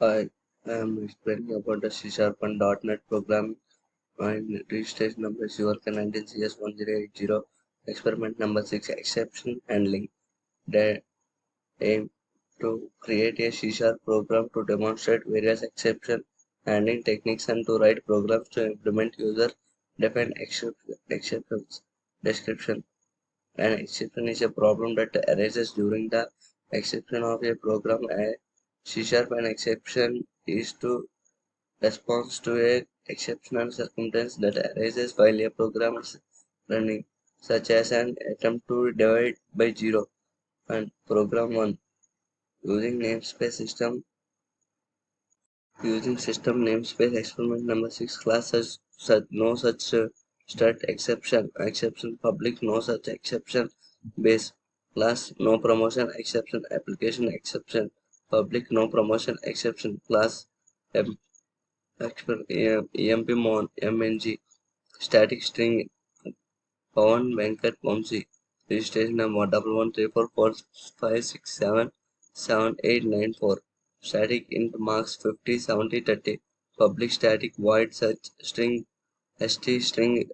I am explaining about the C Sharp and .NET program and registration number is URK 19CS1080, experiment number 6, exception handling. The aim to create a C Sharp program to demonstrate various exception handling techniques and to write programs to implement user-defined exceptions. Description: an exception is a problem that arises during the execution of a program. A C Sharp an exception is to response to a exceptional circumstance that arises while a program is running, such as an attempt to divide by zero. And program 1 using namespace system using system namespace experiment number 6 class no such start exception public no such exception base class no promotion exception application exception public no promotion exception class emp mon mng static string Pawan Venkat Vamsi. Registration number 113445677894. Static int marks 50 70 30. Public static void search string st string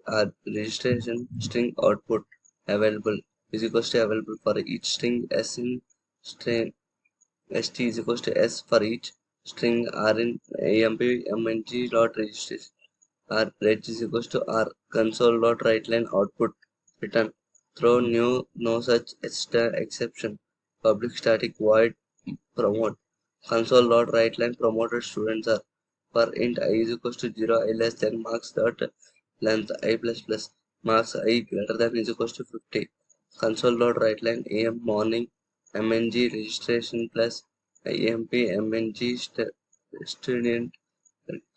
registration string output available is equals to available for each string s in string st is equals to s for each string r in amp mng dot registration r reg is equals to r console dot write line output return throw new no such exception public static void promote console dot write line promoted students are for int I is equals to 0 I less than marks dot length I plus plus marks I greater than is equals to 50 console dot write line am morning mng registration plus imp mng student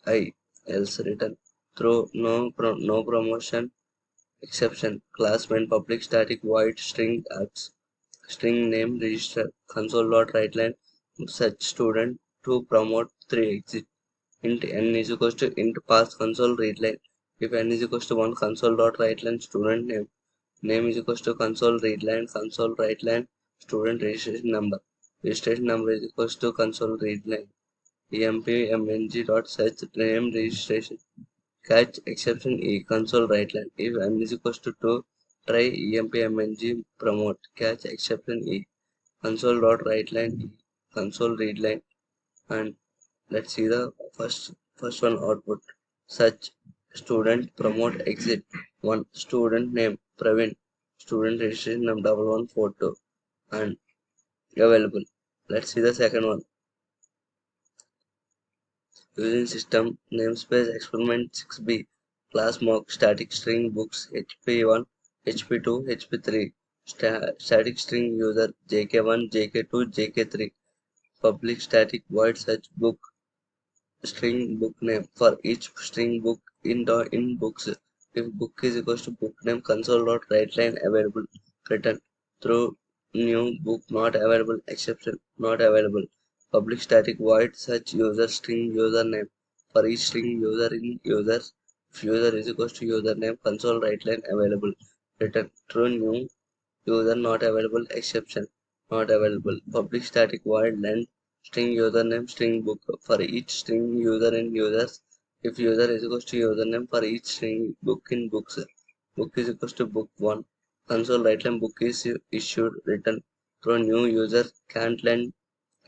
I else return throw no promotion exception class when public static void string adds string name register console dot write line such student to promote 3 exit int n is equals to int pass console read line if n is equals to 1 console dot write line student name is equals to console read line console write line student registration number is equals to console read line emp mng dot search name registration catch exception e console write line if n is equals to 2 try empmng promote catch exception e console dot write line e console read line and let's see the first one output such student promote exit one student name Praveen student registration number 1142 and available. Let's see the second one using system namespace experiment 6b class mock static string books hp1 hp2 hp3 static string user jk1 jk2 jk3 public static void search book string book name for each string book in books if book is equals to book name console dot write line available return through new book not available exception not available public static void search user string username for each string user in users if user is equals to username console write line available return true new user not available exception not available public static void length string username string book for each string user in users if user is equals to username for each string book in books book is equals to book 1 console write line book is issued return through new user can't lend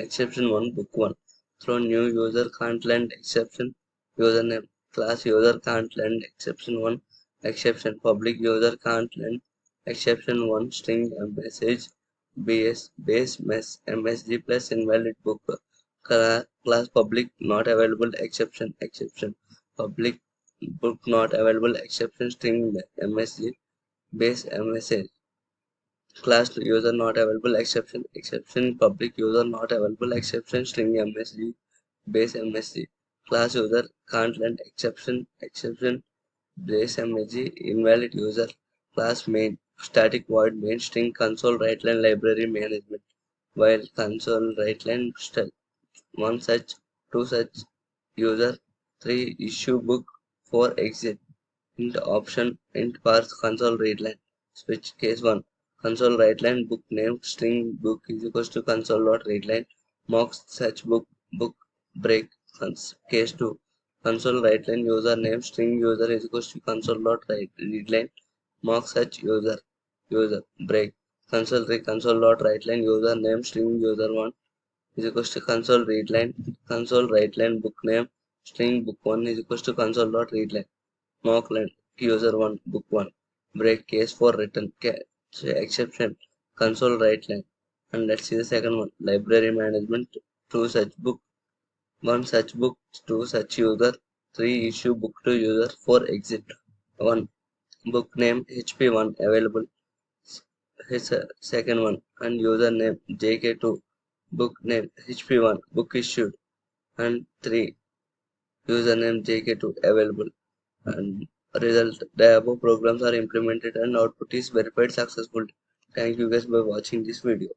exception 1 book 1 through new user can't lend exception username class user can't lend exception 1 exception public user can't lend exception 1 string message base msg plus invalid book class public not available exception public book not available exception string msg base msg class user not available exception public user not available exception string msg base msg class user can't lend exception base msg invalid user class main static void main string console write line library management while console write line one such two such user 3 issue book 4 exit int option int parse console read line switch case 1 console write line book name string book is equals to console dot read line mock such book break. Case 2, console write line username string user is equals to console dot read line mock search user break. Console dot write line username string user1 is equals to console write line book name string book1 is equals to console dot read line mock line user1 book1 break. Case for return exception console write line. And let's see the second one, library management. Two search book, one search book, two search user, three issue book to user, four exit. One book name HP1 available. His second one, and user name JK2, book name HP1 book issued, and three username JK2 available. And result, the above programs are implemented and output is verified successful. Thank you guys by watching this video.